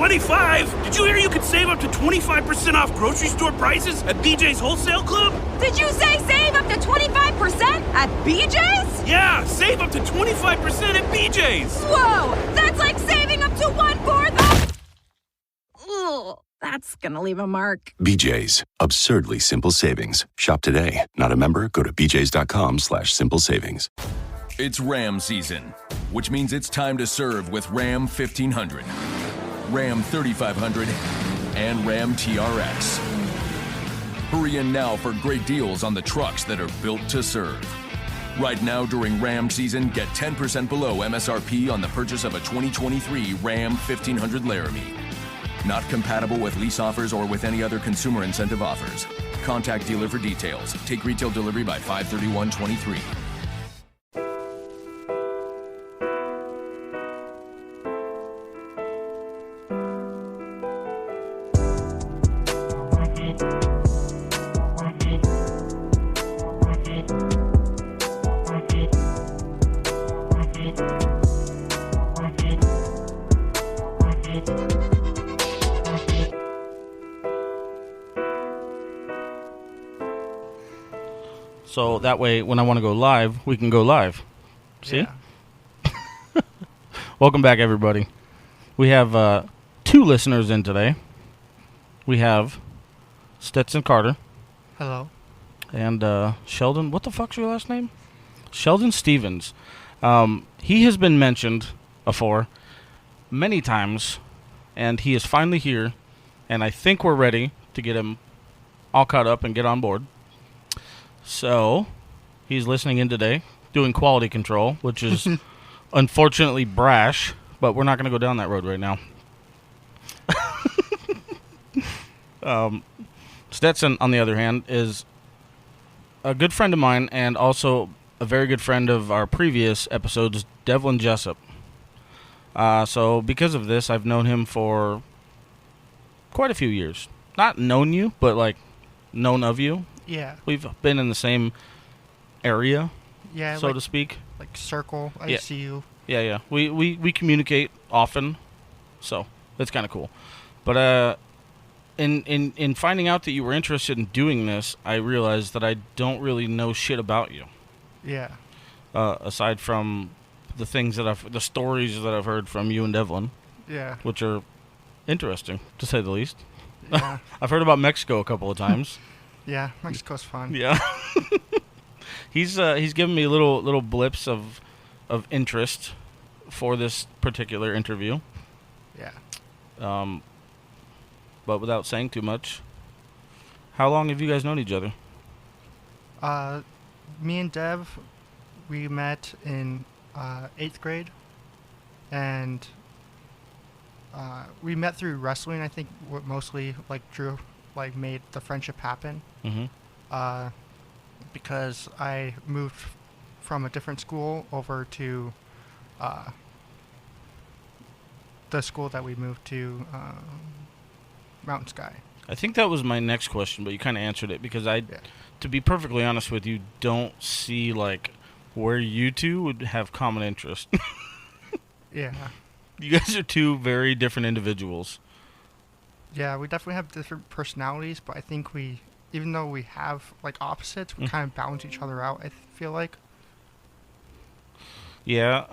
25? Did you hear you could save up to 25% off grocery store prices at BJ's Wholesale Club? Did you say save up to 25% at BJ's? Yeah, save up to 25% at BJ's. Whoa, that's like saving up to 1/4 of... Ugh, that's gonna leave a mark. BJ's, absurdly simple savings. Shop today. Not a member? Go to bjs.com/simple savings. It's Ram season, which means it's time to serve with Ram 1500, Ram 3500, and Ram TRX. Hurry in now for great deals on the trucks that are built to serve. Right now during Ram season, get 10% below MSRP on the purchase of a 2023 Ram 1500 Laramie. Not compatible with lease offers or with any other consumer incentive offers. Contact dealer for details. Take retail delivery by 5/31/23. So that way, when I want to go live, we can go live. See? Yeah. Welcome back, everybody. We have 2 listeners in today. We have Stetson Carter. Hello. And Sheldon. What the fuck's your last name? Sheldon Stevens. He has been mentioned before many times, and he is finally here. And I think we're ready to get him all caught up and get on board. So, he's listening in today, doing quality control, which is unfortunately brash, but we're not going to go down that road right now. Stetson, on the other hand, is a good friend of mine and also a very good friend of our previous episodes, Devlin Jessup. So, because of this, I've known him for quite a few years. Not known you, but, like, known of you. Yeah. We've been in the same area, Yeah. so to speak. Like circle. I Yeah. see you. Yeah. We communicate often, so that's kind of cool. But in finding out that you were interested in doing this, I realized that I don't really know shit about you. Yeah. Aside from the stories that I've heard from you and Devlin. Yeah. Which are interesting, to say the least. Yeah. I've heard about Mexico a couple of times. Yeah, Mexico's fun. Yeah. He's given me little blips of interest for this particular interview. Yeah. But without saying too much, how long have you guys known each other? Me and Dev, we met in 8th grade, and we met through wrestling. I think what mostly Drew made the friendship happen. Mm-hmm. Because I moved from a different school over to the school that we moved to, Mountain Sky. I think that was my next question, but you kind of answered it because to be perfectly honest with you, don't see where you two would have common interest. Yeah. You guys are 2 very different individuals. Yeah, we definitely have different personalities, but I think even though we have opposites, we kind of balance each other out, I feel like. Yeah,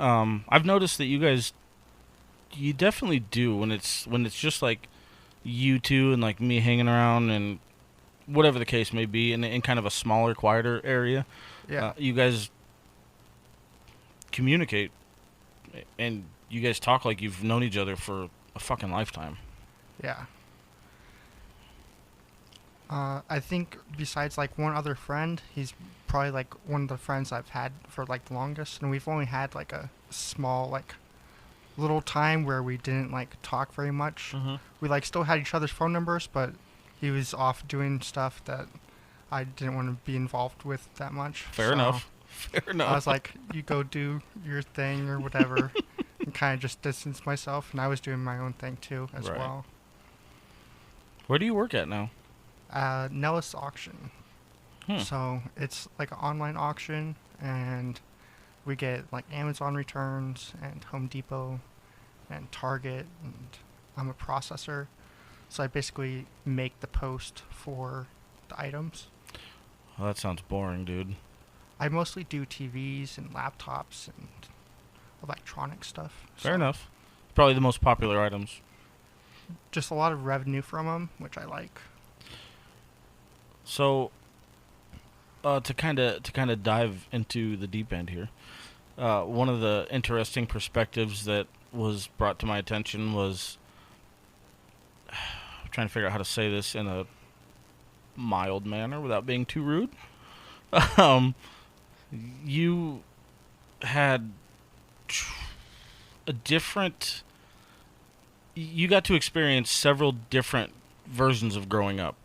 I've noticed that you definitely do when it's just you two and me hanging around and whatever the case may be in kind of a smaller, quieter area. Yeah. You guys communicate and you guys talk like you've known each other for a fucking lifetime. Yeah. I think besides one other friend, he's probably one of the friends I've had for the longest, and we've only had a small little time where we didn't talk very much. Mm-hmm. We still had each other's phone numbers, but he was off doing stuff that I didn't want to be involved with that much. Fair enough. I was like, you go do your thing or whatever, and kind of just distance myself, and I was doing my own thing too as well. Where do you work at now? Nellis Auction. So it's an online auction, and we get Amazon returns and Home Depot and Target I'm a processor, so I basically make the post for the items. Well, that sounds boring, dude. I mostly do TVs and laptops and electronic stuff. Fair enough. Probably the most popular items. Just a lot of revenue from them, which I like. So, to kind of dive into the deep end here, one of the interesting perspectives that was brought to my attention was I'm trying to figure out how to say this in a mild manner without being too rude. You had a different. You got to experience several different versions of growing up.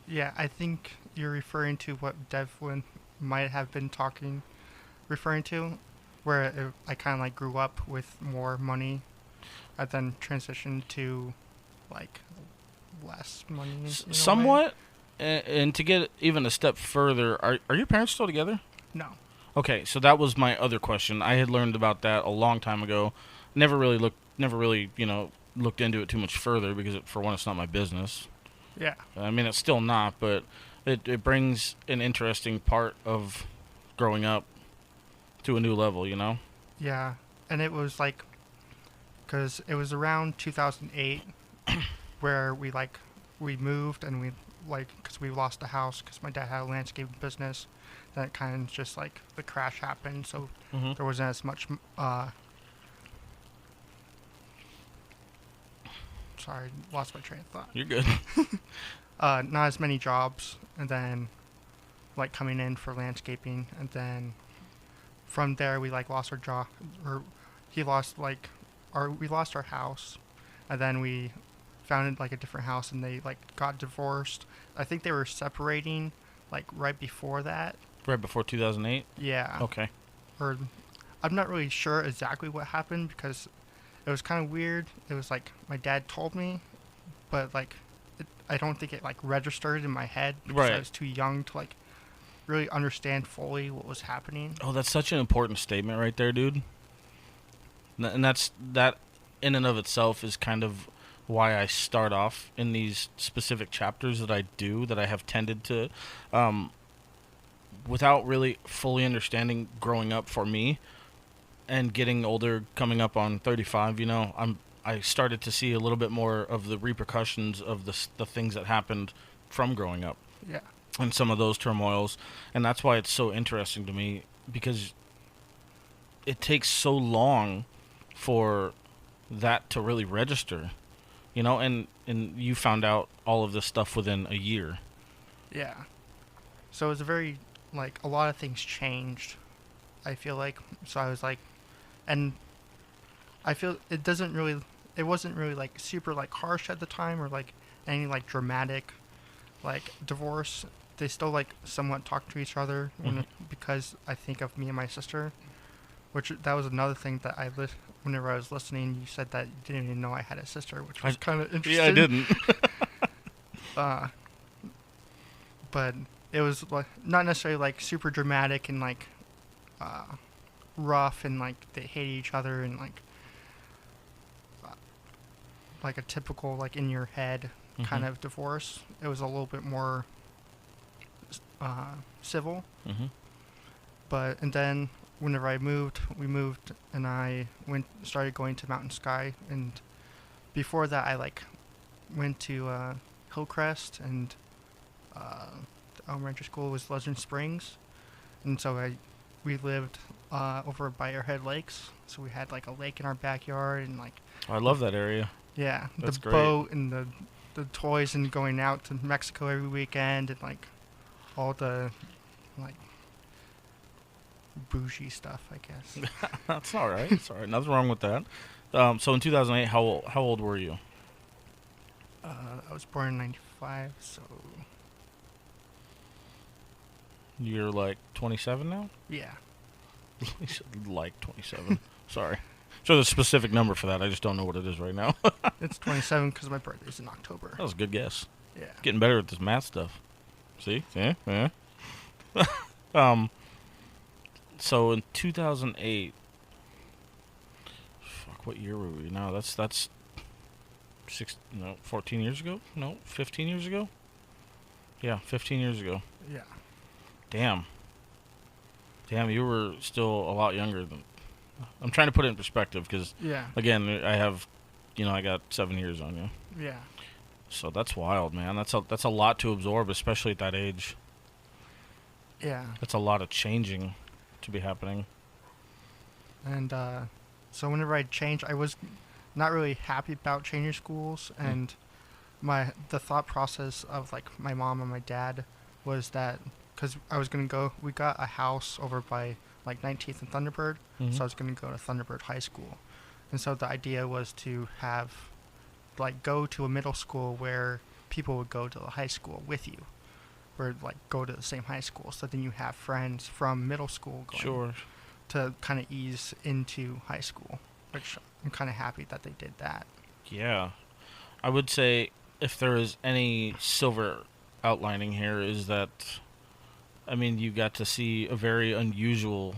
Yeah, I think you're referring to what Devlin might have been referring to, where I kind of like grew up with more money, and then transitioned to like less money. In a Somewhat, way. and to get even a step further, are your parents still together? No. Okay, so that was my other question. I had learned about that a long time ago. Never really, looked into it too much further because, for one, it's not my business. Yeah. I mean, it's still not, but it brings an interesting part of growing up to a new level, you know? Yeah, and it was like, because it was around 2008 where we moved and because we lost the house because my dad had a landscaping business. Then it kind of just like the crash happened, so there wasn't as much. Sorry, lost my train of thought. You're good. Not as many jobs, and then like coming in for landscaping, and then from there we lost our job, or we lost our house, and then we found a different house, and they got divorced. I think they were separating right before that. Right before 2008? Yeah. Okay. Or I'm not really sure exactly what happened because it was kind of weird. It was my dad told me, but I don't think it registered in my head because right. I was too young to really understand fully what was happening. Oh, that's such an important statement right there, dude. And that in and of itself is kind of why I start off in these specific chapters that I have tended to, without really fully understanding growing up for me and getting older, coming up on 35, I started to see a little bit more of the repercussions of the things that happened from growing up. Yeah. And some of those turmoils. And that's why it's so interesting to me, because it takes so long for that to really register, and you found out all of this stuff within a year. Yeah. So it was a lot of things changed, I feel like. So I was and I feel it wasn't really super harsh at the time or any dramatic divorce. They still somewhat talk to each other because I think of me and my sister, which that was another thing that whenever I was listening, you said that you didn't even know I had a sister, which was kind of interesting. Yeah, I didn't. But it was not necessarily super dramatic and rough and they hate each other and a typical in your head kind of divorce. It was a little bit more civil. And then whenever we moved and I started going to Mountain Sky, and before that I went to Hillcrest, and the elementary school was Pleasant Springs, and so we lived over by Airhead Lakes, so we had a lake in our backyard, and I love that area. Yeah, that's the great. Boat and the toys, and going out to Mexico every weekend, and all the bougie stuff, I guess. That's all right. It's all right. Nothing wrong with that. So in 2008, how old were you? I was born in 95, so You're 27 now? yeah. You said 27. Sorry. So there's a specific number for that. I just don't know what it is right now. It's 27 because my birthday's in October. That was a good guess. Yeah. Getting better at this math stuff. See? Yeah. So in 2008, fuck, what year were we now? That's 14 years ago? No, 15 years ago? Yeah, 15 years ago. Yeah. Damn. Damn, you were still a lot younger than... I'm trying to put it in perspective because, Yeah. again, I got 7 years on you. Yeah. So that's wild, man. That's a lot to absorb, especially at that age. Yeah. That's a lot of changing to be happening. And so whenever I changed, I was not really happy about changing schools, and the thought process of like my mom and my dad was that because we got a house over by like 19th and Thunderbird, so I was going to go to Thunderbird High School, and so the idea was to have like go to a middle school where people would go to the high school with you, or like go to the same high school, so then you have friends from middle school going. Sure. To kind of ease into high school, which I'm kind of happy that they did that. Yeah. I would say if there is any silver outlining here is that, I mean, you got to see a very unusual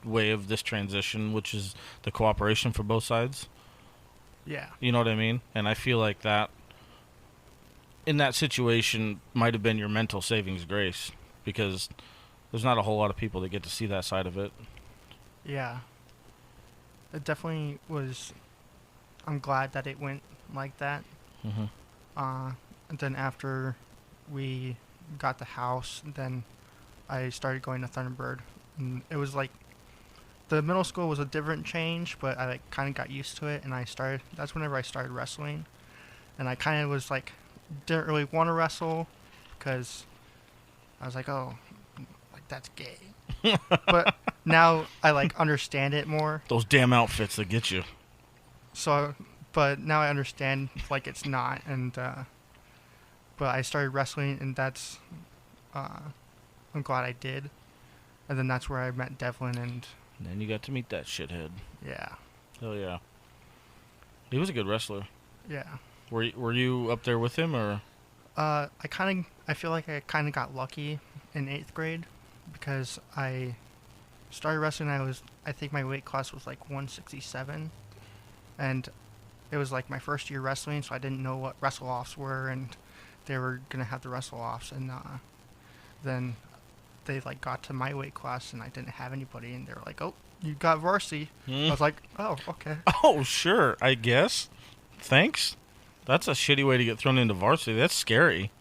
way of this transition, which is the cooperation for both sides. Yeah. You know what I mean? And I feel like that, in that situation, might have been your mental savings grace, because there's not a whole lot of people that get to see that side of it. Yeah. It definitely was. I'm glad that it went like that. Mm-hmm. And then after we got the house, then I started going to Thunderbird. And it was like, the middle school was a different change, but I like kind of got used to it, and that's whenever I started wrestling. And I kind of was like, didn't really want to wrestle, because I was like, oh, like that's gay. But now I like understand it more. Those damn outfits that get you. So, but now I understand like it's not, and but I started wrestling, and that's I'm glad I did. And then that's where I met Devlin, and then you got to meet that shithead. yeah. Hell yeah. He was a good wrestler. Yeah. Were you up there with him, or? I feel like I kind of got lucky in 8th grade, because I started wrestling. I think my weight class was like 167, and it was like my first year wrestling, so I didn't know what wrestle-offs were, and they were gonna have the wrestle-offs, and then they like got to my weight class, and I didn't have anybody, and they were like, "Oh, you got varsity." I was like, "Oh, okay." Oh, sure, I guess. Thanks. That's a shitty way to get thrown into varsity. That's scary.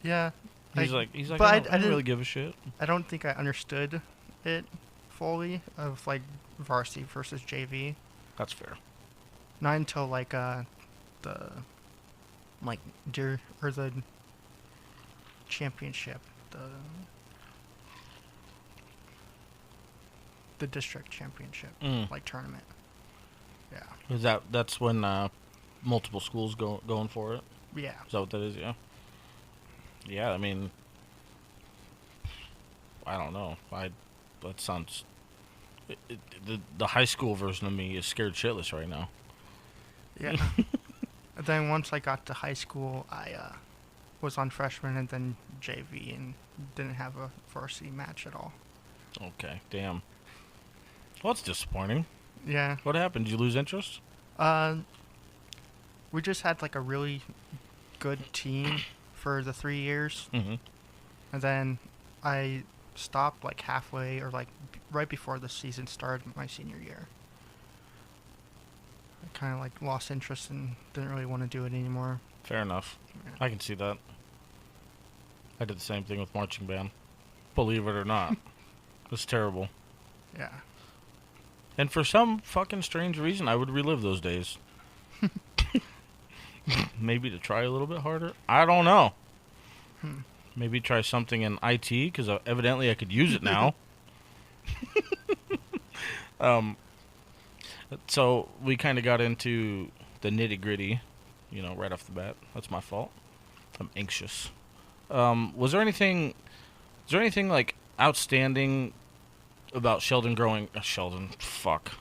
Yeah. He's like, but I didn't really give a shit. I don't think I understood it fully, of like varsity versus JV. That's fair. Not until like the championship, the district championship like tournament. Yeah. That's when multiple schools going for it? Yeah. Is that what that is? Yeah. Yeah, I mean, I don't know. That sounds. The high school version of me is scared shitless right now. Yeah. And then once I got to high school, I was on freshman and then JV, and didn't have a varsity match at all. Okay, damn. Well, that's disappointing. Yeah. What happened? Did you lose interest? We just had like a really good team for the 3 years. Mm-hmm. And then I stopped like halfway, or like right before the season started my senior year. I kind of like lost interest and didn't really want to do it anymore. Fair enough. Yeah. I can see that. I did the same thing with marching band. Believe it or not. It's terrible. Yeah. And for some fucking strange reason, I would relive those days. Maybe to try a little bit harder. I don't know. Maybe try something in IT, because evidently I could use it now. So we kind of got into the nitty gritty, right off the bat. That's my fault. I'm anxious. Was there anything like outstanding about Sheldon growing? Sheldon, fuck.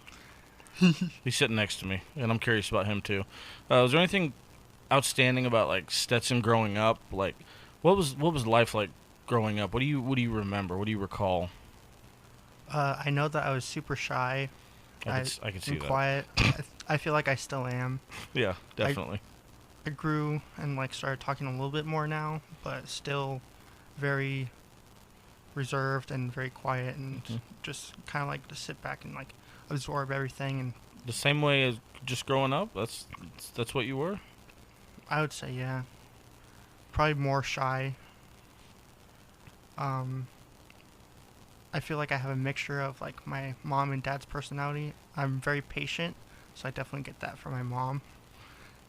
He's sitting next to me, and I'm curious about him too. Was there anything outstanding about like Stetson growing up? Like, what was life like growing up? What do you remember? What do you recall? I know that I was super shy, I could see am that. quiet. I feel like I still am. Yeah, definitely. I grew and like started talking a little bit more now, but still very reserved and very quiet and just kind of like to sit back and like absorb everything. And The same way as just growing up. That's what you were. I would say, yeah, probably more shy. I feel like I have a mixture of like my mom and dad's personality. I'm very patient, so I definitely get that from my mom.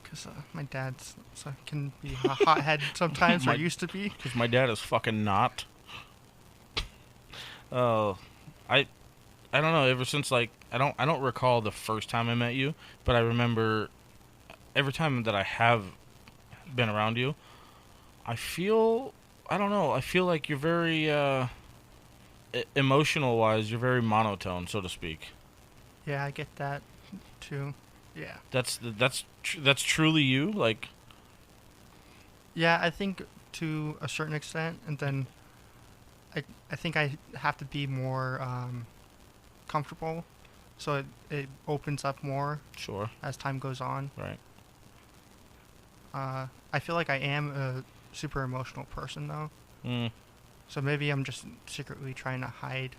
Because my dad's can be a hothead sometimes, or used to be. Because my dad is fucking not. I don't know. Ever since like I don't recall the first time I met you, but I remember every time that I have been around you, I don't know. I feel like you're very emotional wise. You're very monotone, so to speak. Yeah, I get that too. Yeah. That's truly you. Like, Yeah, I think to a certain extent, and then I think I have to be more comfortable, so it opens up more sure, as time goes on. right? I feel like I am a super emotional person though, Mm. so maybe I'm just secretly trying to hide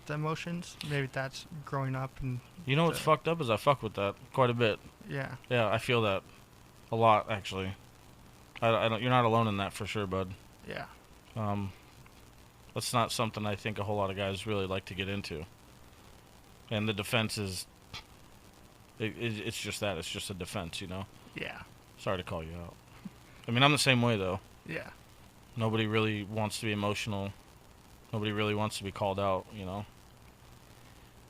the emotions. Maybe that's growing up and You know what's fucked up is I fuck with that quite a bit. yeah. Yeah, I feel that a lot actually. I don't. You're not alone in that for sure, bud. Yeah. That's not something I think a whole lot of guys really like to get into. And the defense is, it's just that. It's just a defense, you know? Yeah. Sorry to call you out. I mean, I'm the same way, though. Yeah. Nobody really wants to be emotional. Nobody really wants to be called out, you know?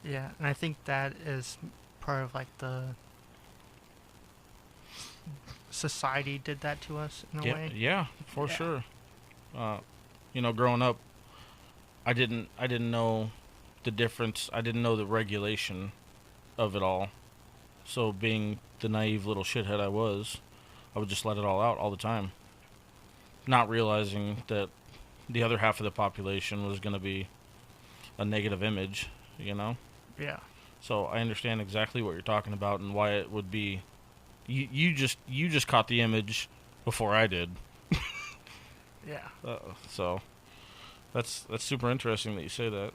Yeah, and I think that is part of like the society did that to us in a way. Yeah, for Yeah. sure. You know, growing up, I didn't know the difference. I didn't know the regulation of it all. So being the naive little shithead I was, I would just let it all out all the time, not realizing that the other half of the population was going to be a negative image, you know? Yeah. So I understand exactly what you're talking about and why it would be. You just caught the image before I did. Yeah. So that's super interesting that you say that.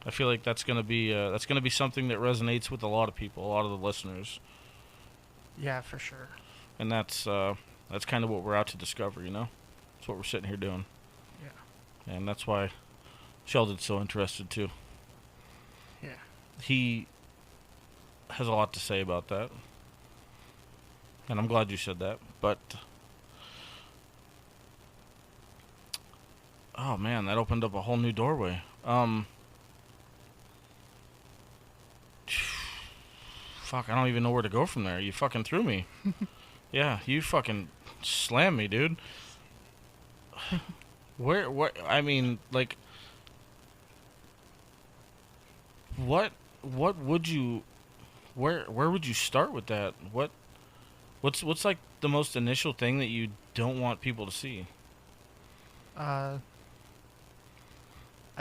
I feel like that's gonna be something that resonates with a lot of people, a lot of the listeners, Yeah, for sure. and that's kind of what we're out to discover. You know, that's what we're sitting here doing, Yeah. and that's why Sheldon's so interested too. Yeah. He has a lot to say about that, and I'm glad you said that. But oh man, that opened up a whole new doorway. Fuck, I don't even know where to go from there. You fucking threw me. Yeah, you fucking slammed me, dude. Where, I mean, like, what would you, where would you start with that? What's like the most initial thing that you don't want people to see? I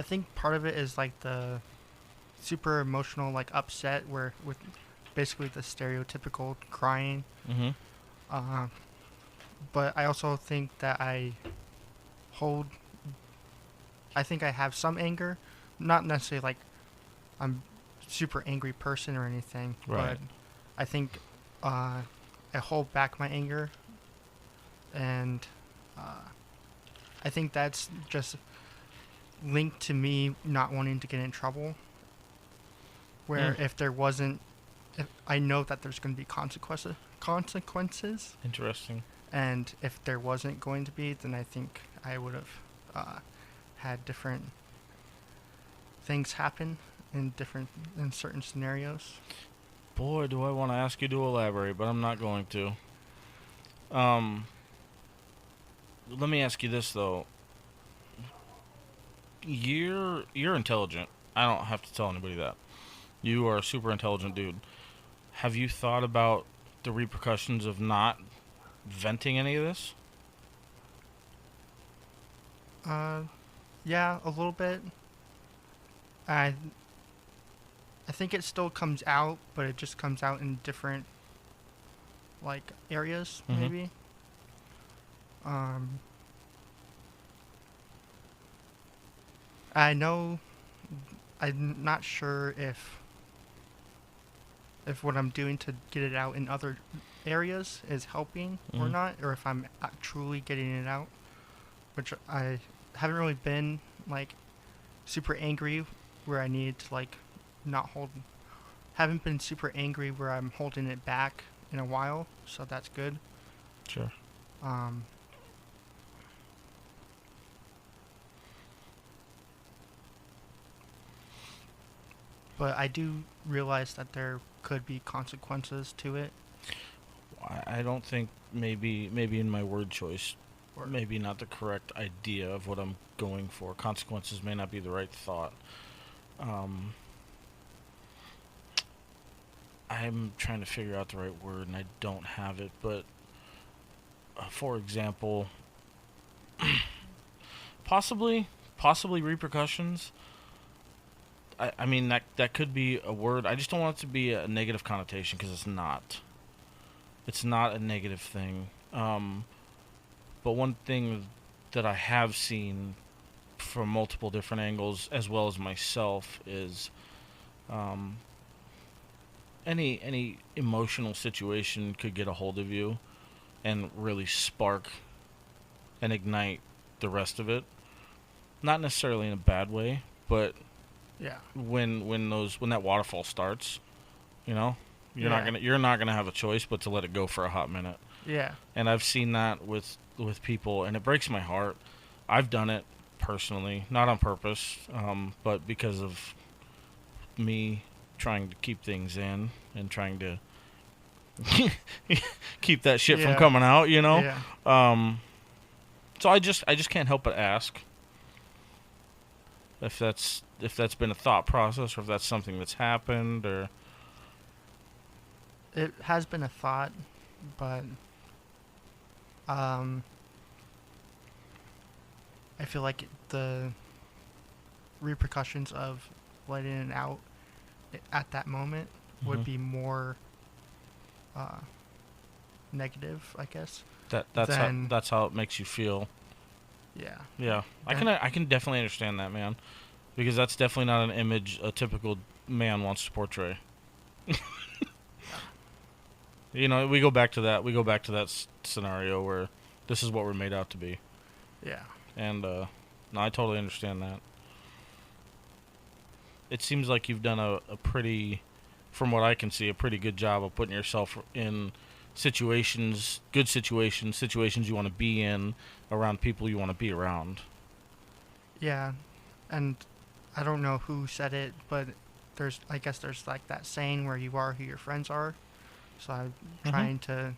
think part of it is like the super emotional, like upset, where with basically the stereotypical crying. Mm-hmm. But I also think that I think I have some anger, not necessarily like I'm super angry person or anything, Right. but I think I hold back my anger, and I think that's just linked to me not wanting to get in trouble. Where if I know that there's going to be consequences, Interesting. and if there wasn't going to be, then I think I would have had different things happen in certain scenarios. Boy, do I want to ask you to elaborate, but I'm not going to. Let me ask you this though. You're intelligent. I don't have to tell anybody that. You are a super intelligent dude. Have you thought about the repercussions of not venting any of this? Yeah, a little bit. I I think it still comes out, but it just comes out in different like areas, Mhm. maybe. I know. I'm not sure if what I'm doing to get it out in other areas is helping or Mhm. not, or if I'm truly getting it out. Which I haven't really been like super angry where I needed to like not hold. Haven't been super angry where I'm holding it back in a while, so that's good. Sure. Um, but I do realize that there could be consequences to it. I don't think maybe in my word choice, Or maybe not the correct idea of what I'm going for. Consequences may not be the right thought. I'm trying to figure out the right word and I don't have it, but for example, possibly repercussions. I mean that could be a word. I just don't want it to be a negative connotation because it's not. It's not a negative thing. But one thing that I have seen from multiple different angles, as well as myself, is um, any emotional situation could get a hold of you and really spark and ignite the rest of it. Not necessarily in a bad way, but yeah, when that waterfall starts, you know, Yeah. you're not gonna have a choice but to let it go for a hot minute. yeah, And I've seen that with people, and it breaks my heart. I've done it personally, not on purpose, but because of me trying to keep things in and trying to keep that shit from Yeah. coming out, you know. yeah. So I just can't help but ask if that's been a thought process or if that's something that's happened or. It has been a thought, but I feel like the repercussions of letting it out at that moment would Mhm. be more negative, I guess. That's that's how it makes you feel. Yeah. Yeah, I can definitely understand that, man, because that's definitely not an image a typical man wants to portray. You know, we go back to that. We go back to that scenario where this is what we're made out to be, Yeah. and no, I totally understand that. It seems like you've done a pretty, from what I can see, a pretty good job of putting yourself in good situations you want to be in, around people you want to be around. Yeah. And I don't know who said it, but I guess there's like that saying where you are who your friends are. So I'm trying to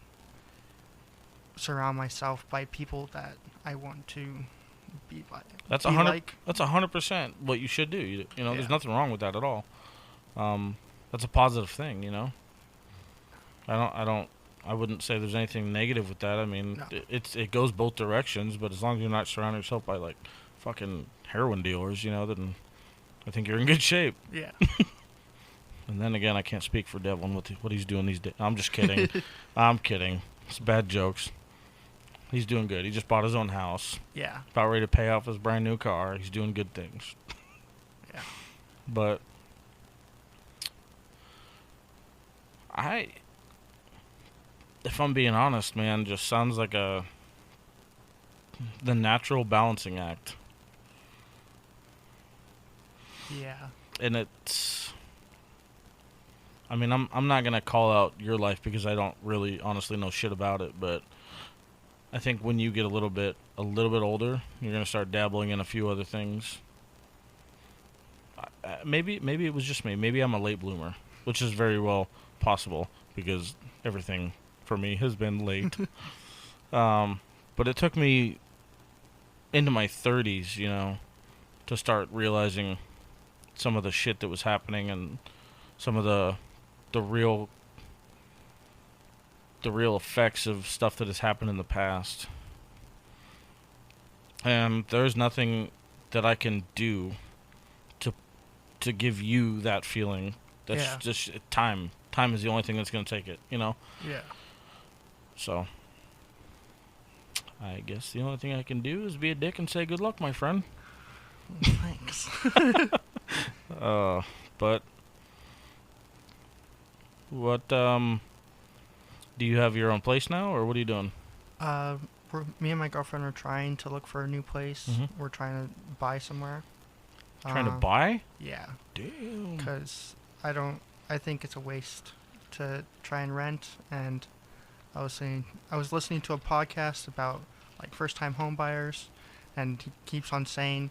surround myself by people that I want to be by. That's be 100. like. That's 100% what you should do. You know, there's Yeah. nothing wrong with that at all. That's a positive thing. You know, I wouldn't say there's anything negative with that. I mean, No. it goes both directions. But as long as you're not surrounding yourself by like fucking heroin dealers, you know, then I think you're in good shape. Yeah. And then again, I can't speak for Devlin what he's doing these days. I'm just kidding. I'm kidding. It's bad jokes. He's doing good. He just bought his own house. Yeah. About ready to pay off his brand new car. He's doing good things. Yeah. But if I'm being honest, man, just sounds like the natural balancing act. Yeah. And I mean, I'm not gonna call out your life because I don't really honestly know shit about it, but I think when you get a little bit older, you're gonna start dabbling in a few other things. Maybe it was just me. Maybe I'm a late bloomer, which is very well possible because everything for me has been late. But it took me into my 30s, you know, to start realizing some of the shit that was happening and some of the real effects of stuff that has happened in the past. And there's nothing that I can do to give you that feeling That's Yeah. just time. Time is the only thing that's going to take it, you know? Yeah. So, I guess the only thing I can do is be a dick and say good luck, my friend. Thanks. But what, do you have your own place now, or what are you doing? Me and my girlfriend are trying to look for a new place. Mhm. We're trying to buy somewhere. Trying to buy? Yeah. Damn. Because I think it's a waste to try and rent. And I was listening to a podcast about like first-time home buyers, and he keeps on saying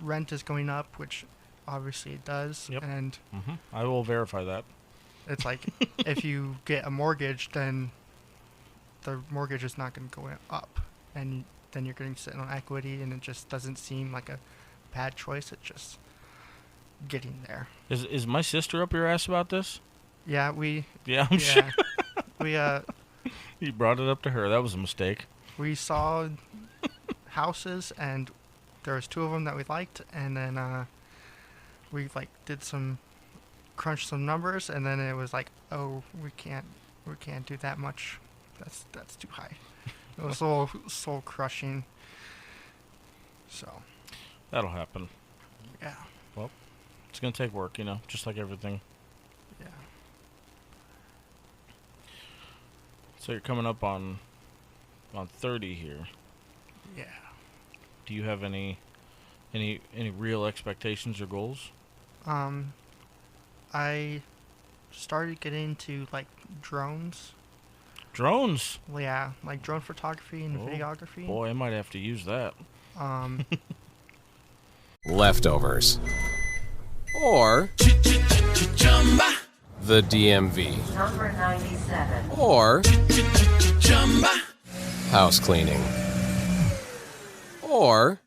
rent is going up, which obviously it does. Yep. And I will verify that. it's like if you get a mortgage, then the mortgage is not going to go up, and then you're going to sit on equity, and it just doesn't seem like a bad choice. It's just getting there. Is my sister up your ass about this? Yeah, Yeah, I'm sure. we You brought it up to her. That was a mistake. we saw houses, and there was 2 of them that we liked, and then we like crunched some numbers, and then it was like, oh, we can't do that much. That's too high. It was so soul crushing. So That'll happen. yeah, It's going to take work, you know, just like everything. yeah. So you're coming up on 30 here. Yeah. Do you have any real expectations or goals? I started getting into like drones. Drones. Well, yeah, like drone photography and Oh, videography. Boy, I might have to use that. Leftovers. Or the DMV. Number 97. Or house cleaning. Or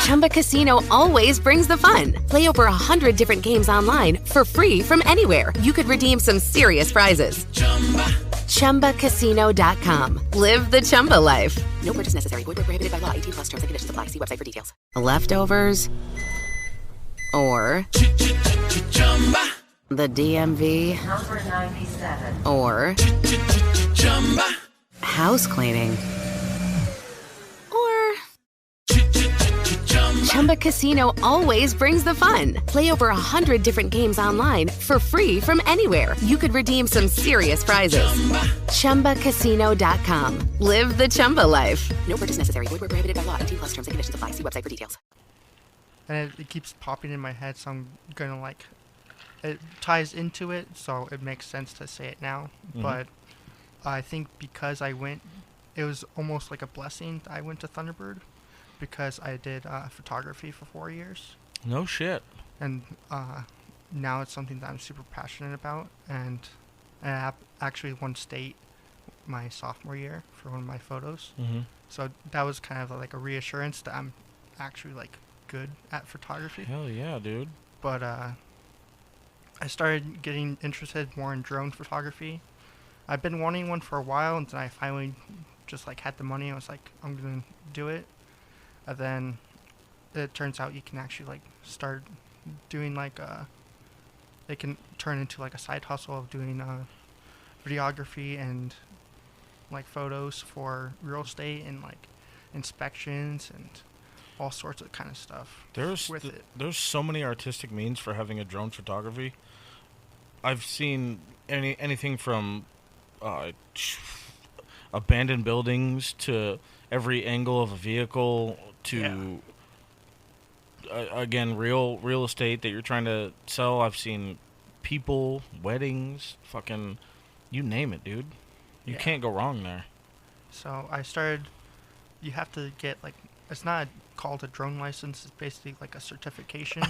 Chumba Casino always brings the fun. Play over 100 different games online for free from anywhere. You could redeem some serious prizes. ChumbaCasino.com. Live the Chumba life. No purchase necessary. Void where prohibited by law. 18+ terms and conditions apply. See website for details. Leftovers. Or the DMV. Number 97. Or house cleaning. Or Chumba Casino always brings the fun. Play over 100 different games online for free from anywhere. You could redeem some serious prizes. ChumbaCasino.com. Live the Chumba life. No purchase necessary. Void where prohibited by law. 18+ terms and conditions apply. See website for details. And it keeps popping in my head, so I'm gonna like. It ties into it, so it makes sense to say it now. Mhm. But I think because I went, it was almost like a blessing that I went to Thunderbird, because I did photography for 4 years, No shit. and now it's something that I'm super passionate about, and I actually won state my sophomore year for one of my photos. Mm-hmm. So that was kind of like a reassurance that I'm actually like good at photography. Hell yeah, dude. But I started getting interested more in drone photography. I've been wanting one for a while, and then I finally just like had the money. I was like, I'm gonna do it. And then it turns out you can actually like start doing like it can turn into like a side hustle of doing videography and like photos for real estate and like inspections and all sorts of kind of stuff. There's so many artistic means for having a drone photography. I've seen anything from abandoned buildings to every angle of a vehicle to again real estate that you're trying to sell. I've seen people, weddings, fucking you name it, dude. You can't go wrong there. So I started. You have to get like, it's not called a drone license. It's basically like a certification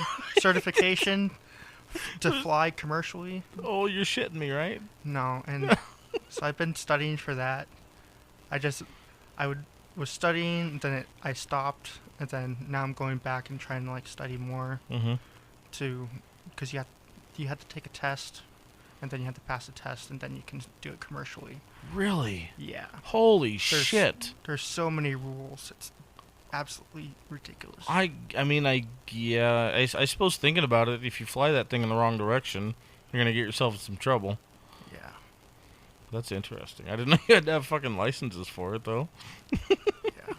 to fly commercially. Oh, you're shitting me, right? No, and so I've been studying for that. Was studying, then I stopped, and then now I'm going back and trying to like study more. Mm-hmm. Because you have to take a test, and then you have to pass the test, and then you can do it commercially. Really? Yeah. Holy shit. There's so many rules. absolutely ridiculous. I suppose thinking about it, if you fly that thing in the wrong direction, you're gonna get yourself in some trouble. Yeah. That's interesting. I didn't know you had to have fucking licenses for it, though. Yeah.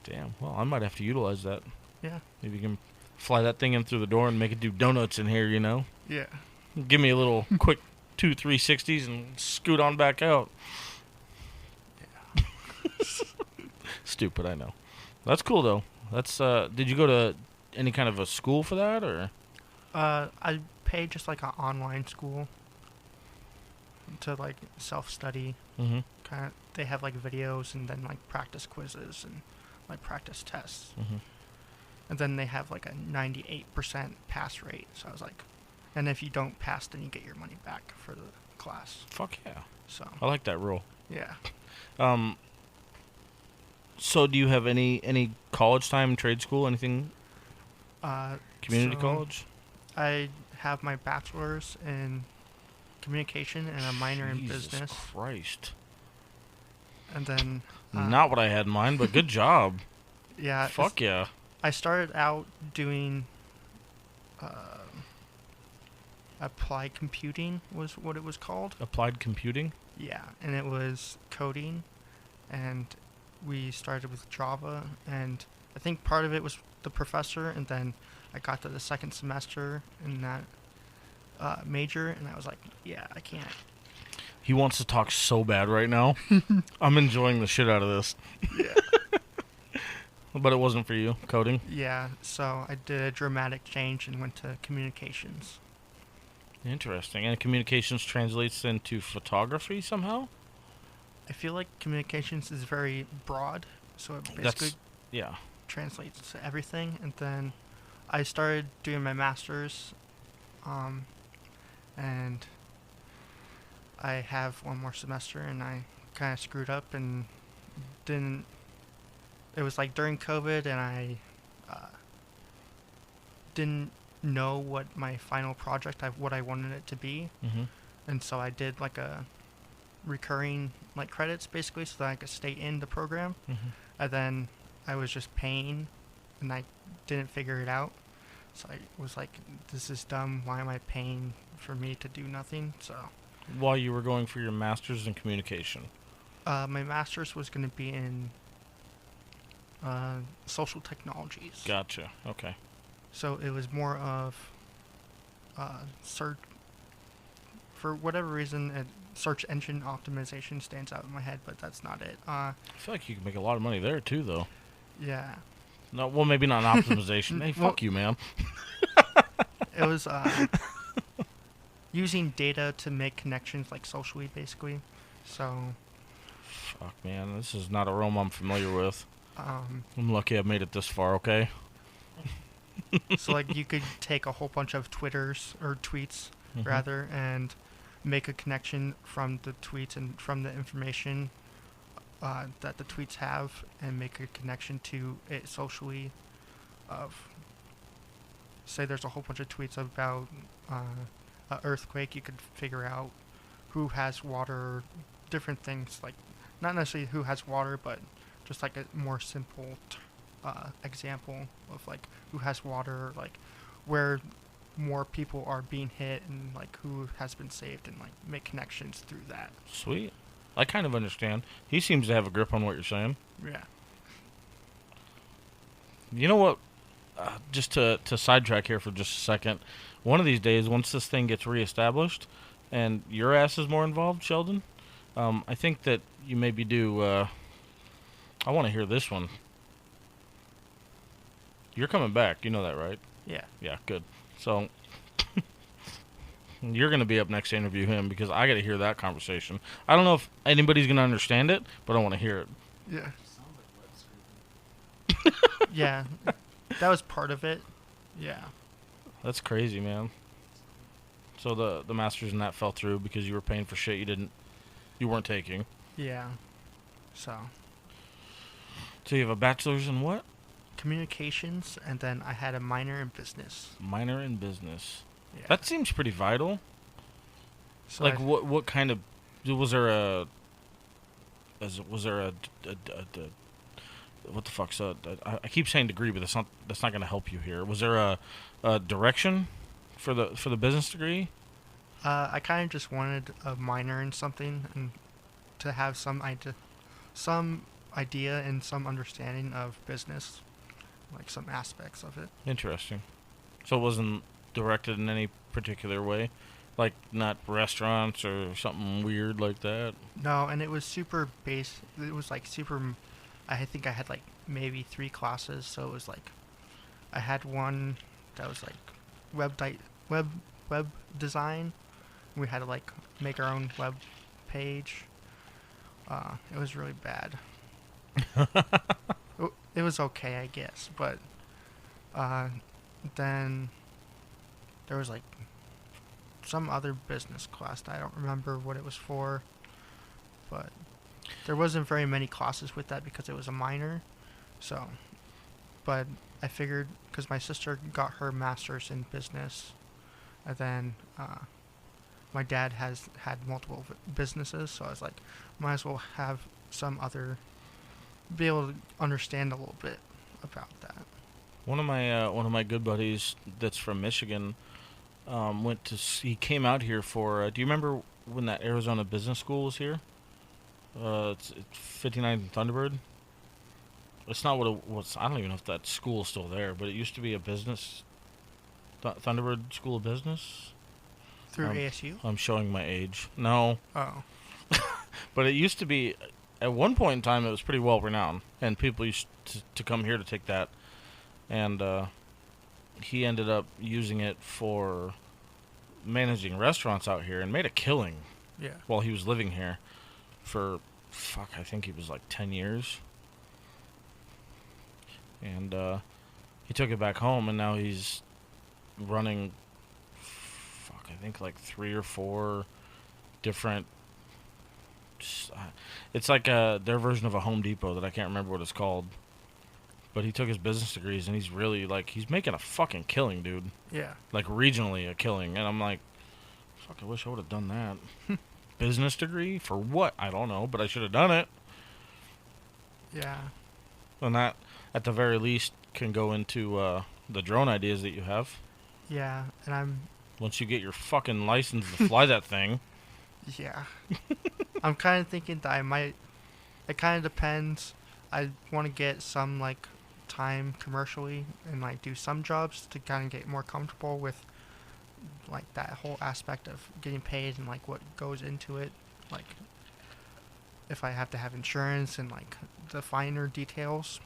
Damn. Well, I might have to utilize that. Yeah. Maybe you can fly that thing in through the door and make it do donuts in here, you know? Yeah. Give me a little quick 2 360s and scoot on back out. Yeah. Stupid, I know. That's cool, though. That's, did you go to any kind of a school for that, or? I paid just like an online school to like self-study. Mm-hmm. Kind of, they have like videos and then like practice quizzes and like practice tests. Mm-hmm. And then they have like a 98% pass rate. So I was like, and if you don't pass, then you get your money back for the class. Fuck yeah. So I like that rule. yeah. So do you have any college time, trade school, anything? Community So college? I have my bachelor's in communication and a minor in Jesus business. Christ. And then Not what I had in mind, but good job. yeah. Fuck yeah. I started out doing applied computing was what it was called. Applied computing? Yeah, and it was coding, and we started with Java, and I think part of it was the professor, and then I got to the second semester in that major, and I was like, yeah, I can't. He wants to talk so bad right now. I'm enjoying the shit out of this. Yeah. But it wasn't for you, coding? Yeah, so I did a dramatic change and went to communications. Interesting. And communications translates into photography somehow? I feel like communications is very broad, so it basically yeah. translates to everything. And then I started doing my master's, and I have one more semester, and I kind of screwed up and didn't. It was like during COVID, and I didn't know what my final project, what I wanted it to be, and so I did like a recurring like credits basically, so that I could stay in the program, and then I was just paying, and I didn't figure it out, so I was like, this is dumb. Why am I paying for me to do nothing? So While you were going for your master's in communication? my master's was going to be in social technologies. Gotcha. Okay. So it was more of search. For whatever reason, search engine optimization stands out in my head, but that's not it. I feel like you can make a lot of money there too, though. Yeah. No, well, maybe not an optimization. Hey, fuck you, man. It was using data to make connections, like socially, basically. So. Fuck, man. This is not a realm I'm familiar with. I'm lucky I've made it this far, okay? So, like, you could take a whole bunch of tweets, rather, and make a connection from the tweets and from the information that the tweets have, and make a connection to it socially. Of, say, there's a whole bunch of tweets about an earthquake. You could figure out who has water, different things, like not necessarily who has water, but just like a more simple example of like who has water, like where more people are being hit, and like who has been saved, and like make connections through that. Sweet. I kind of understand. He seems to have a grip on what you're saying. Yeah. You know what? Just to sidetrack here for just a second, one of these days, once this thing gets reestablished, and your ass is more involved, Sheldon, I think that you maybe do. I want to hear this one. You're coming back. You know that, right? Yeah. Yeah, good. So, you're going to be up next to interview him, because I got to hear that conversation. I don't know if anybody's going to understand it, but I want to hear it. Yeah. Yeah. That was part of it. Yeah. That's crazy, man. So the masters in that fell through because you were paying for shit you weren't taking. Yeah. So you have a bachelor's in what? Communications, and then I had a minor in business. Minor in business. Yeah. That seems pretty vital. So like what kind of what the fuck's I keep saying degree, but that's not going to help you here. Was there a direction for the business degree? I kind of just wanted a minor in something and to have some idea and some understanding of business, like some aspects of it. Interesting. So it wasn't directed in any particular way, like not restaurants or something weird like that. No, and it was super base. It was like super. I think I had like maybe 3 classes, so it was like I had one that was like web design. We had to like make our own web page. It was really bad. It was okay, I guess, but then there was like some other business class that I don't remember what it was for, but there wasn't very many classes with that because it was a minor. So, but I figured because my sister got her master's in business, and then my dad has had multiple businesses, so I was like, might as well have be able to understand a little bit about that. One of my good buddies that's from Michigan he came out here for. Do you remember when that Arizona Business School was here? It's 59th Thunderbird. It's not what it was. I don't even know if that school is still there, but it used to be a business. Thunderbird School of Business. Through ASU? I'm showing my age. No. Oh. But it used to be. At one point in time, it was pretty well renowned, and people used to come here to take that. And he ended up using it for managing restaurants out here and made a killing. Yeah. While he was living here for, I think he was like 10 years. And he took it back home, and now he's running, I think like 3 or 4 different. It's like their version of a Home Depot that I can't remember what it's called. But he took his business degrees, and he's really, like, he's making a fucking killing, dude. Yeah. Like, regionally a killing. And I'm like, fuck, I wish I would have done that. Business degree? For what? I don't know, but I should have done it. Yeah. And that, at the very least, can go into the drone ideas that you have. Yeah, and once you get your fucking license to fly that thing. Yeah. I'm kind of thinking that it kind of depends. I want to get some, like, time commercially and, like, do some jobs to kind of get more comfortable with, like, that whole aspect of getting paid and, like, what goes into it. Like, if I have to have insurance and, like, the finer details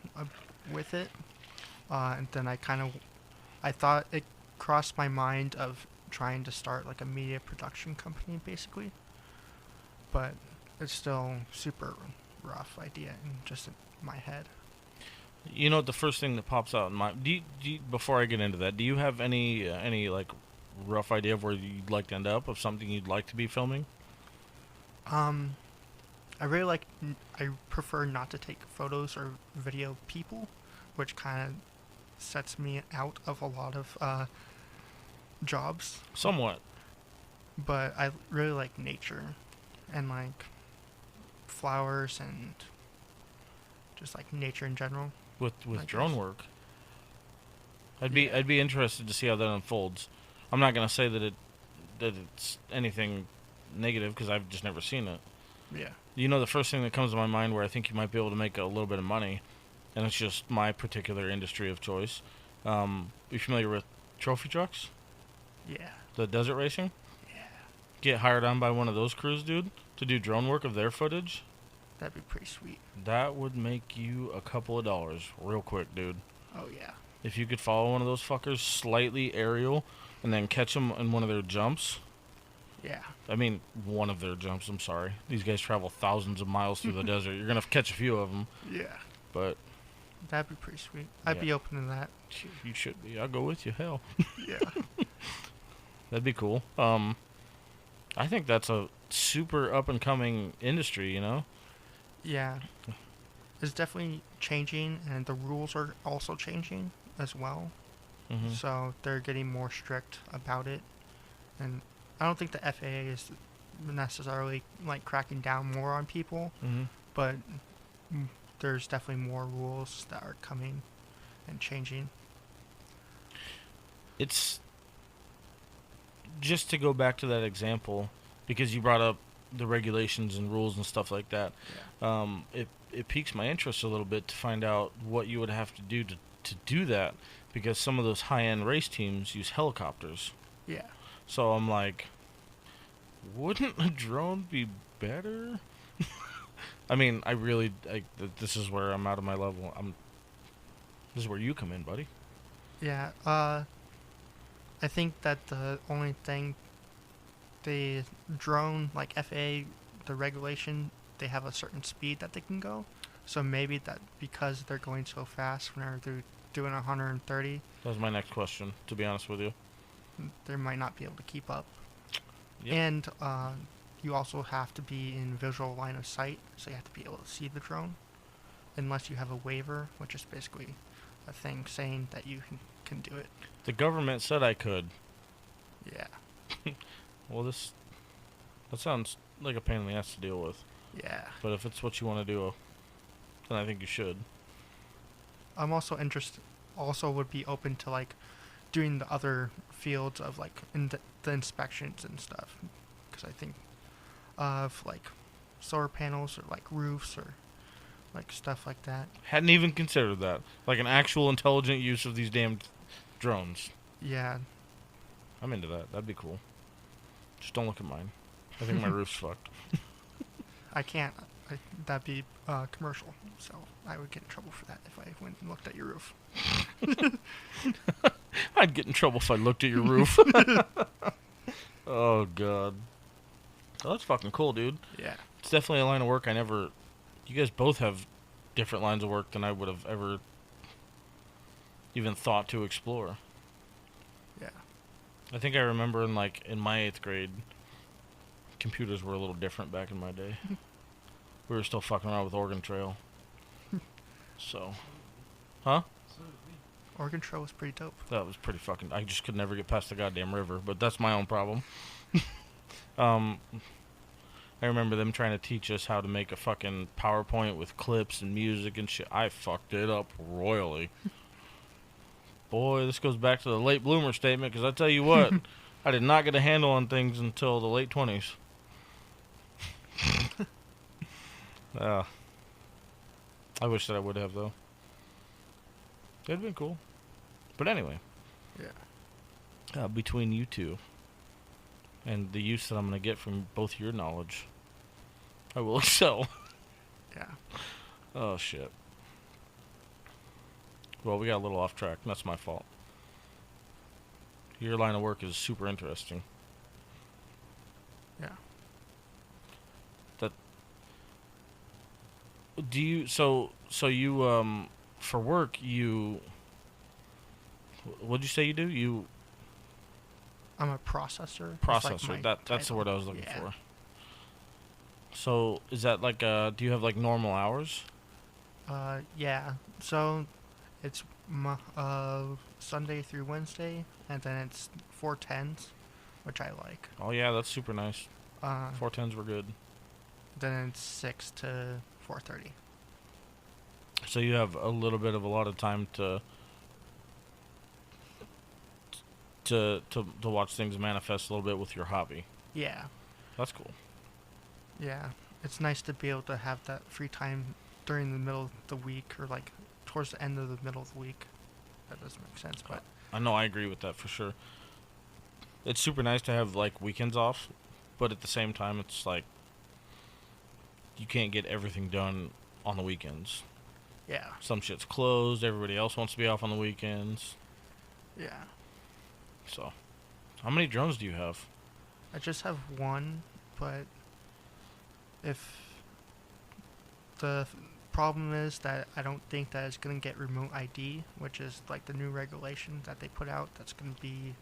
with it. And then I thought it crossed my mind of trying to start, like, a media production company, basically. But it's still super rough idea in just my head. You know, the first thing that pops out in my before I get into that, do you have any like rough idea of where you'd like to end up, of something you'd like to be filming? I prefer not to take photos or video people, which kind of sets me out of a lot of jobs. Somewhat. But I really like nature and, like, flowers and just, like, nature in general. With drone work, I'd be interested to see how that unfolds. I'm not gonna say that it's anything negative because I've just never seen it. Yeah. You know, the first thing that comes to my mind where I think you might be able to make a little bit of money, and it's just my particular industry of choice. You familiar with trophy trucks? Yeah. The desert racing? Yeah. Get hired on by one of those crews, dude, to do drone work of their footage? That'd be pretty sweet. That would make you a couple of dollars real quick, dude. Oh, yeah. If you could follow one of those fuckers slightly aerial and then catch them in one of their jumps. Yeah. I mean, one of their jumps, I'm sorry. These guys travel thousands of miles through the desert. You're going to catch a few of them. Yeah. But that'd be pretty sweet. I'd be open to that. You should be. I'll go with you. Hell. Yeah. That'd be cool. I think that's a super up-and-coming industry, you know? Yeah. It's definitely changing, and the rules are also changing as well. Mm-hmm. So they're getting more strict about it. And I don't think the FAA is necessarily, like, cracking down more on people. Mm-hmm. But there's definitely more rules that are coming and changing. It's just to go back to that example, because you brought up the regulations and rules and stuff like that. It piques my interest a little bit to find out what you would have to do that, because some of those high-end race teams use helicopters. Yeah. So I'm like, wouldn't a drone be better? I mean, this is where I'm out of my level. This is where you come in, buddy. Yeah. I think that the only thing, the drone, like FAA, the regulation, they have a certain speed that they can go. So maybe that because they're going so fast whenever they're doing 130, That was my next question, to be honest with you. they might not be able to keep up. Yep. And you also have to be in visual line of sight, so you have to be able to see the drone, unless you have a waiver, which is basically a thing saying that you can do it. The government said I could. Yeah. Well, that sounds like a pain in the ass to deal with. Yeah. But if it's what you want to do, then I think you should. I'm also interested, also would be open to like doing the other fields of like the inspections and stuff, because I think of like solar panels or like roofs or like stuff like that. Hadn't even considered that. Like an actual intelligent use of these damn drones. Yeah. I'm into that. That'd be cool. Just don't look at mine. I think my roof's fucked. I can't. That'd be commercial, so I would get in trouble for that if I went and looked at your roof. I'd get in trouble if I looked at your roof. Oh, God. Oh, that's fucking cool, dude. Yeah. It's definitely a line of work I never... You guys both have different lines of work than I would have ever even thought to explore. Yeah. I think I remember in my 8th grade, computers were a little different back in my day. We were still fucking around with Oregon Trail. So. Huh? Oregon Trail was pretty dope. That was pretty fucking... I just could never get past the goddamn river, but that's my own problem. I remember them trying to teach us how to make a fucking PowerPoint with clips and music and shit. I fucked it up royally. Boy, this goes back to the late bloomer statement, because I tell you what, I did not get a handle on things until the late 20s. I wish that I would have, though. It'd been cool. But anyway. Yeah. Between you two and the use that I'm going to get from both your knowledge, I will excel. Yeah. Oh, shit. Well, we got a little off track. That's my fault. Your line of work is super interesting. Yeah. Do you... So you, for work, you... What'd you say you do? I'm a processor. Processor. That's the word I was looking for. So, is that like, do you have like normal hours? Yeah. So, it's Sunday through Wednesday, and then it's 410s, which I like. Oh yeah, that's super nice. 410s were good. Then it's 6 to 4:30. So you have a lot of time to watch things manifest a little bit with your hobby. Yeah. That's cool. Yeah. It's nice to be able to have that free time during the middle of the week, or like towards the end of the middle of the week. That doesn't make sense, but I know, I agree with that for sure. It's super nice to have like weekends off, but at the same time it's like you can't get everything done on the weekends. yeah. Some shit's closed, everybody else wants to be off on the weekends. Yeah. So, how many drones do you have? I just have one, but if the problem is that I don't think that it's going to get remote ID, which is like the new regulation that they put out that's going to be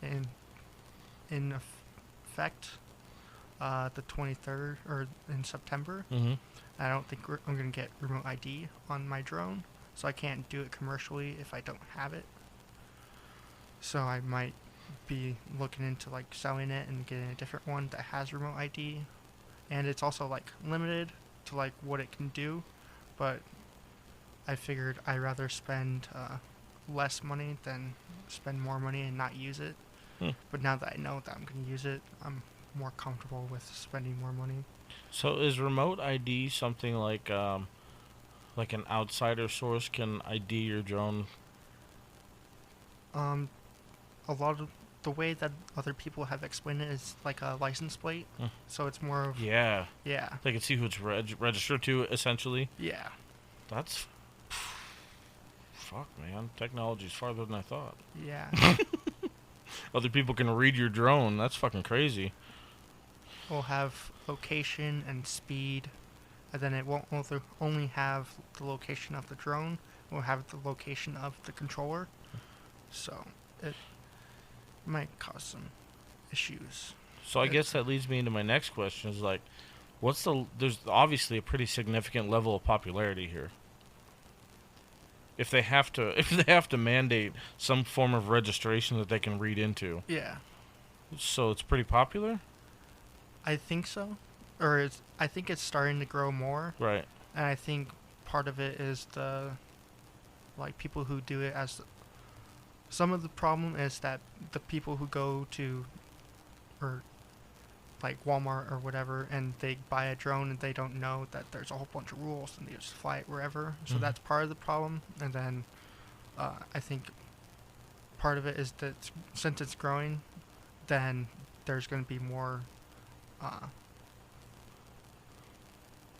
in effect the 23rd or in September. Mm-hmm. I don't think I'm going to get remote ID on my drone, so I can't do it commercially if I don't have it. So I might be looking into like selling it and getting a different one that has remote ID, and it's also like limited to like what it can do, but I figured I'd rather spend less money than spend more money and not use it. But now that I know that I'm going to use it, I'm more comfortable with spending more money. So is remote ID something like an outsider source can ID your drone? A lot of the way that other people have explained it is like a license plate. So it's more of... Yeah. Yeah. They can see who it's registered to, essentially. Yeah. That's... Fuck, man. Technology's farther than I thought. Yeah. Other people can read your drone. That's fucking crazy. We'll have location and speed, and then it won't only have the location of the drone. We'll have the location of the controller. So it might cause some issues. So I guess that leads me into my next question is like, there's obviously a pretty significant level of popularity here. If they have to mandate some form of registration that they can read into. Yeah. So it's pretty popular? I think so. I think it's starting to grow more. Right. And I think part of it is people who do it as... Some of the problem is that the people who go to, or like Walmart or whatever, and they buy a drone and they don't know that there's a whole bunch of rules and they just fly it wherever. So that's part of the problem. And then I think part of it is that since it's growing, then there's going to be more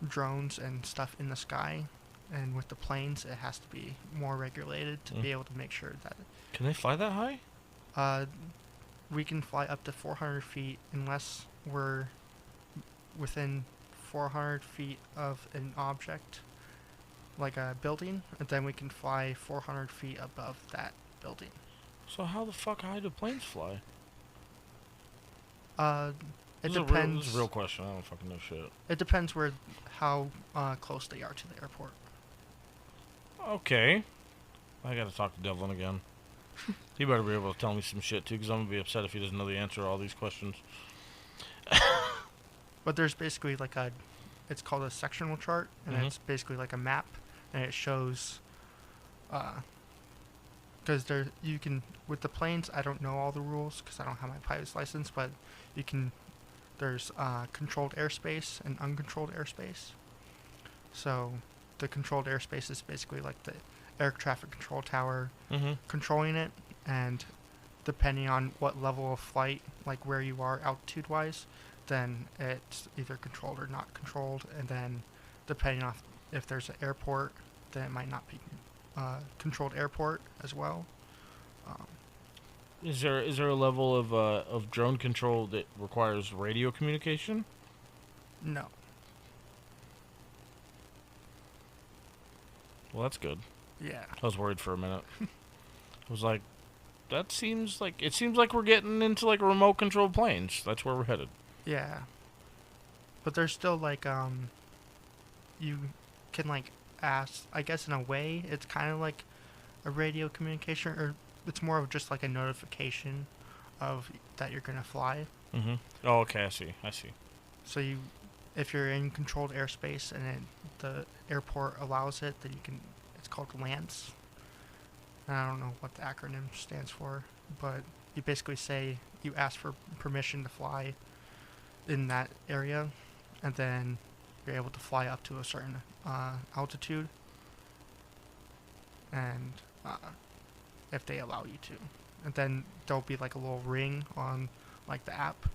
drones and stuff in the sky. And with the planes, it has to be more regulated to be able to make sure that... Can they fly that high? We can fly up to 400 feet unless we're within 400 feet of an object, like a building, and then we can fly 400 feet above that building. So how the fuck high do planes fly? It depends. This is a real question. I don't fucking know shit. It depends how close they are to the airport. Okay. I gotta talk to Devlin again. He better be able to tell me some shit, too, because I'm gonna be upset if he doesn't know the answer to all these questions. But there's basically it's called a sectional chart, and it's basically like a map, and it shows, because with the planes, I don't know all the rules, because I don't have my pilot's license, but there's controlled airspace and uncontrolled airspace. So the controlled airspace is basically like the air traffic control tower controlling it, and depending on what level of flight, like where you are altitude-wise, then it's either controlled or not controlled, and then depending on if there's an airport, then it might not be controlled airport as well. Is there a level of drone control that requires radio communication? No. Well, that's good. Yeah. I was worried for a minute. I was like, it seems like we're getting into like remote controlled planes. That's where we're headed. Yeah. But there's still you can ask, I guess in a way, it's kind of like a radio communication, or it's more of just like a notification of that you're going to fly. Oh, okay, I see. So if you're in controlled airspace and the airport allows it, then it's called LANCE. And I don't know what the acronym stands for, but you basically say you ask for permission to fly in that area, and then you're able to fly up to a certain altitude, and if they allow you to. And then there'll be like a little ring on like the app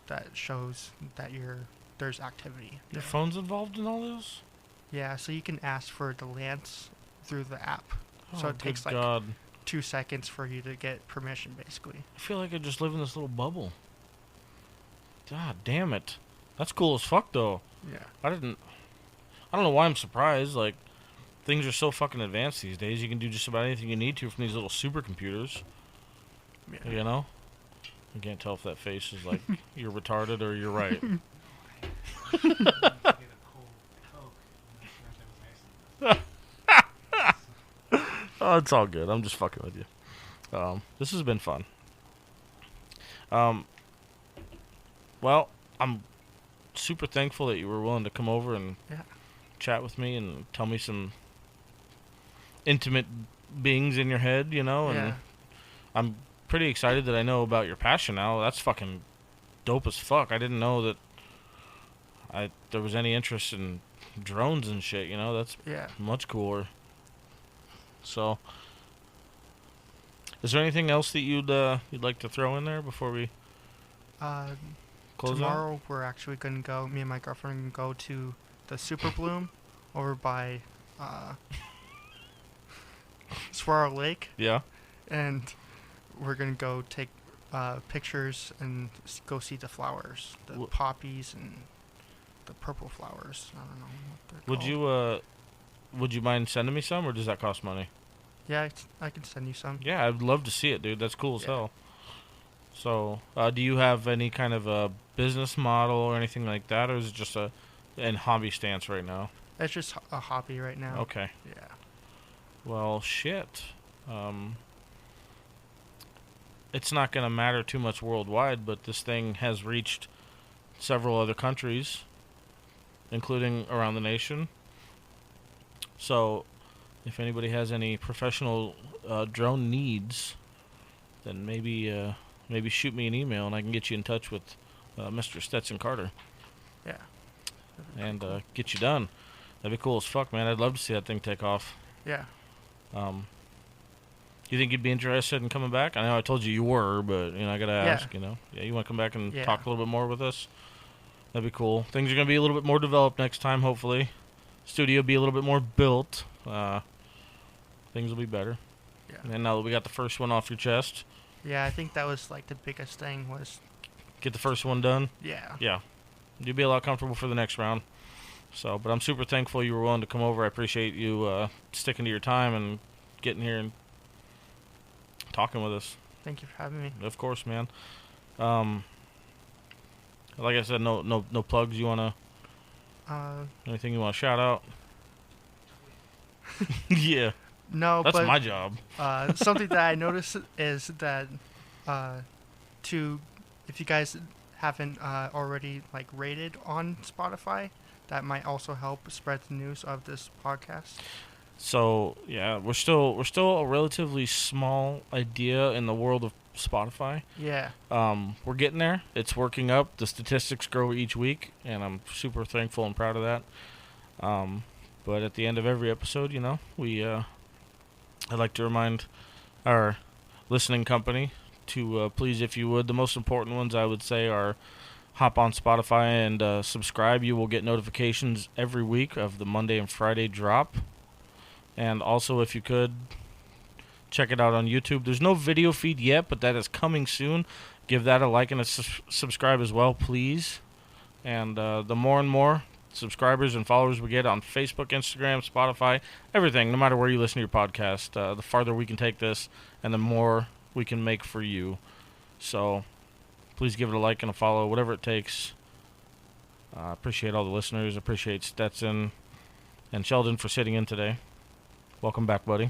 that shows that there's activity. Your phone's involved in all this? Yeah, so you can ask for the LANCE through the app. Oh, so it takes God. 2 seconds for you to get permission, basically. I feel like I just live in this little bubble. God damn it. That's cool as fuck, though. Yeah. I don't know why I'm surprised. Like, things are so fucking advanced these days. You can do just about anything you need to from these little supercomputers. Yeah. You know? I can't tell if that face is like, you're retarded or you're right. Oh, it's all good. I'm just fucking with you. This has been fun. Well, I'm super thankful that you were willing to come over and chat with me and tell me some intimate beings in your head, you know, and Yeah. I'm pretty excited that I know about your passion now. That's fucking dope as fuck. I didn't know that there was any interest in drones and shit, you know. That's much cooler. So, is there anything else that you'd like to throw in there before we close tomorrow we're actually going to go, me and my girlfriend can go to the Super Bloom over by Swirl Lake. Yeah. And we're going to go take pictures and go see the flowers, the poppies and the purple flowers. I don't know what they're called. Would you mind sending me some, or does that cost money? Yeah, I can send you some. Yeah, I'd love to see it, dude. That's cool as hell. So, do you have any kind of a business model or anything like that, or is it just in hobby stance right now? It's just a hobby right now. Okay. Yeah. Well, shit. It's not going to matter too much worldwide, but this thing has reached several other countries, including around the nation. So, if anybody has any professional drone needs, then maybe shoot me an email and I can get you in touch with Mr. Stetson Carter. Yeah. And get you done. That'd be cool as fuck, man. I'd love to see that thing take off. Yeah. You think you'd be interested in coming back? I know I told you were, but I gotta ask. Yeah. Yeah, you want to come back and talk a little bit more with us? That'd be cool. Things are gonna be a little bit more developed next time, hopefully. Studio be a little bit more built. Things will be better. Yeah. And now that we got the first one off your chest. Yeah, I think that was like the biggest thing was get the first one done. Yeah. Yeah. You'll be a lot comfortable for the next round. So, but I'm super thankful you were willing to come over. I appreciate you sticking to your time and getting here and talking with us. Thank you for having me. Of course, man. Like I said, no plugs. You wanna? Anything you wanna shout out? Yeah. No, that's but my job. Something that I noticed is that if you guys haven't already like rated on Spotify, that might also help spread the news of this podcast. So yeah, we're still a relatively small idea in the world of Spotify. Yeah. We're getting there. It's working up. The statistics grow each week, and I'm super thankful and proud of that. But at the end of every episode, I'd like to remind our listening company to please, if you would, the most important ones I would say are hop on Spotify and subscribe. You will get notifications every week of the Monday and Friday drop. And also, if you could, check it out on YouTube. There's no video feed yet, but that is coming soon. Give that a like and a subscribe as well, please. And the more and more subscribers and followers we get on Facebook, Instagram, Spotify, everything, no matter where you listen to your podcast, the farther we can take this and the more we can make for you. So please give it a like and a follow, whatever it takes. Appreciate all the listeners. Appreciate Stetson and Sheldon for sitting in today. Welcome back, buddy.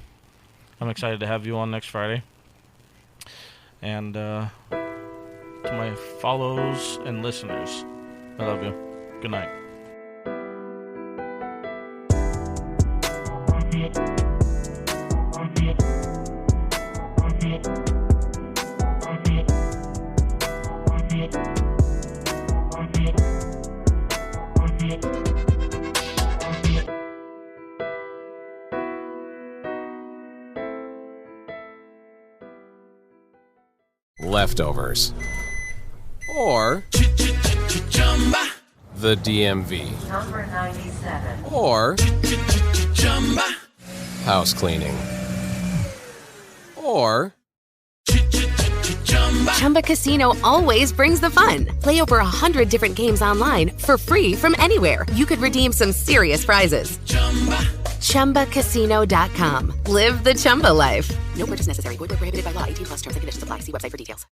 I'm excited to have you on next Friday. And to my follows and listeners, I love you. Good night. Leftovers. Or the DMV. Number 97. Or house cleaning. Or Chumba Casino always brings the fun. Play over 100 different games online for free from anywhere. You could redeem some serious prizes. ChumbaCasino.com. Live the Chumba life. No purchase necessary. Void where prohibited by law. 18+ terms and conditions apply. See website for details.